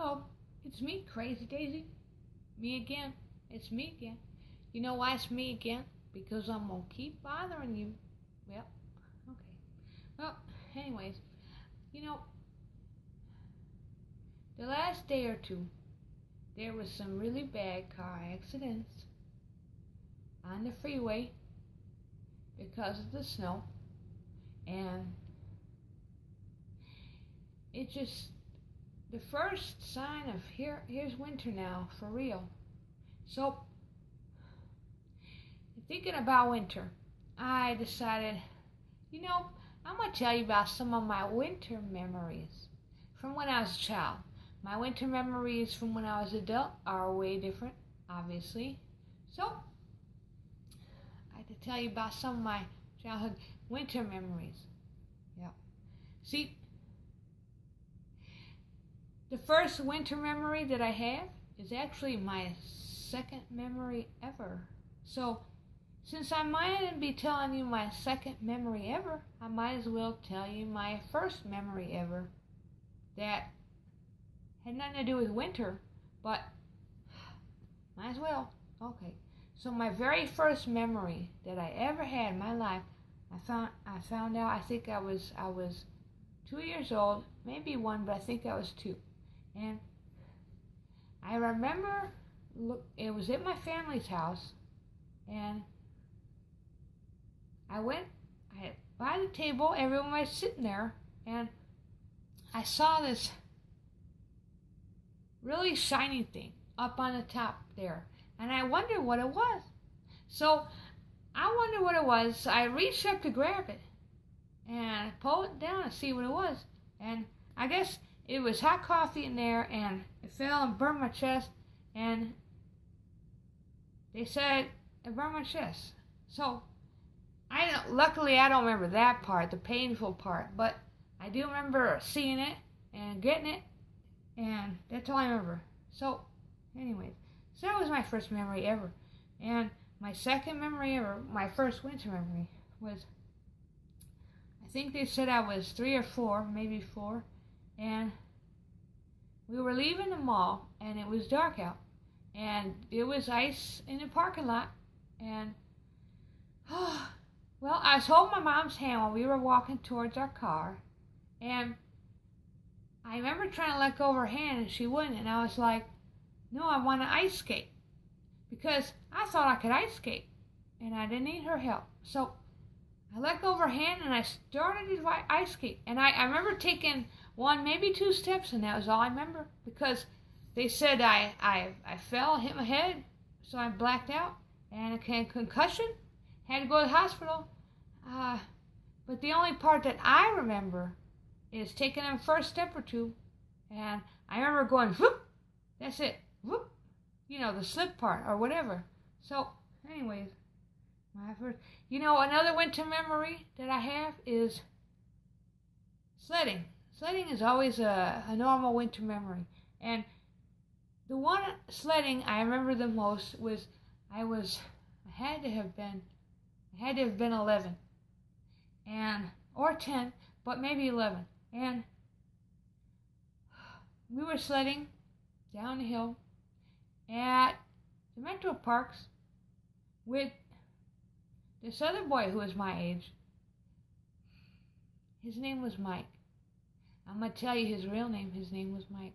Hello, it's me, Crazy Daisy. Me again. It's me again. You know why it's me again? Because I'm gonna keep bothering you. Well, okay. Well, anyways, you know, the last day or two, there was some really bad car accidents on the freeway because of the snow, and it just the first sign of here's winter now for real. So thinking about winter, I decided, I'm gonna tell you about some of my winter memories from when I was a child. My winter memories from when I was an adult are way different, obviously. So I had to tell you about some of my childhood winter memories. Yeah. See, the first winter memory that I have is actually my second memory ever. So, since I might be telling you my second memory ever, I might as well tell you my first memory ever that had nothing to do with winter, but might as well. Okay. So my very first memory that I ever had in my life, I found out, I think I was 2 years old, maybe one, but I think I was two. And I remember, it was at my family's house, and I had by the table, everyone was sitting there, and I saw this really shiny thing up on the top there, and I wondered what it was. So I wondered what it was, so I reached up to grab it, and I pulled it down to see what it was, and I guess it was hot coffee in there, and it fell and burned my chest, and they said it burned my chest. So luckily I don't remember that part, the painful part, but I do remember seeing it and getting it, and that's all I remember. So anyways, so that was my first memory ever. And my second memory ever, my first winter memory, was, I think they said I was 3 or 4, maybe 4, and we were leaving the mall, and it was dark out, and there was ice in the parking lot, and well, I was holding my mom's hand while we were walking towards our car, and I remember trying to let go of her hand, and she wouldn't, and I was like, no, I want to ice skate, because I thought I could ice skate, and I didn't need her help. So I let go of her hand, and I started to ice skate, and I remember taking 1, maybe 2 steps, and that was all I remember, because they said I fell, hit my head, so I blacked out, and a concussion, had to go to the hospital. But the only part that I remember is taking them first step or two, and I remember going whoop, that's it, whoop, the slip part or whatever. So anyways, my first, another winter memory that I have is sledding. Sledding is always a normal winter memory, and the one sledding I remember the most was I had to have been 11, or 10, but maybe 11, and we were sledding down the hill at the Metro Parks with this other boy who was my age. His name was Mike. I'm going to tell you his real name. His name was Mike.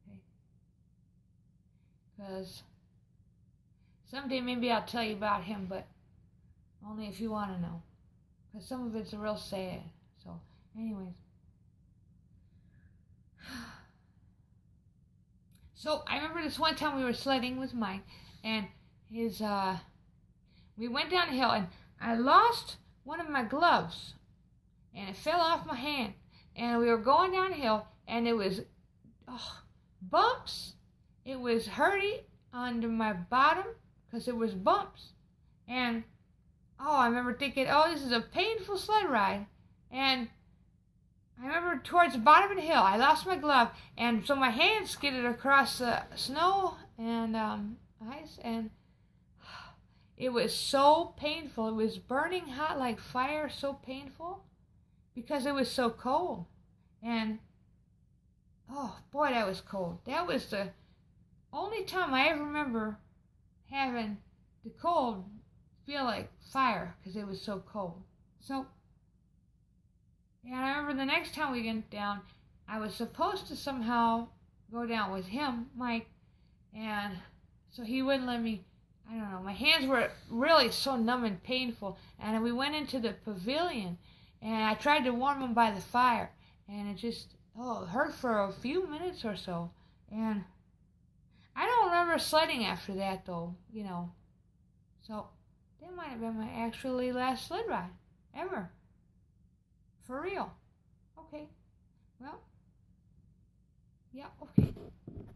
Okay? Because someday maybe I'll tell you about him, but only if you want to know. Because some of it's real sad. So, anyways. So, I remember this one time we were sledding with Mike, and we went down the hill, and I lost one of my gloves, and it fell off my hand. And we were going downhill, and it was bumps. It was hurty under my bottom because it was bumps. And I remember thinking, this is a painful sled ride. And I remember towards the bottom of the hill, I lost my glove, and so my hand skidded across the snow and ice, and it was so painful. It was burning hot like fire, so painful, because it was so cold. And Oh boy, that was cold. That was the only time I ever remember having the cold feel like fire because it was so cold. So, and I remember the next time we went down, I was supposed to somehow go down with him, Mike, and so he wouldn't let me. I don't know. My hands were really so numb and painful, and we went into the pavilion, and I tried to warm him by the fire, and it just it hurt for a few minutes or so, and I don't remember sledding after that though. So that might have been my actually last sled ride ever, for real. Okay, well, yeah, okay.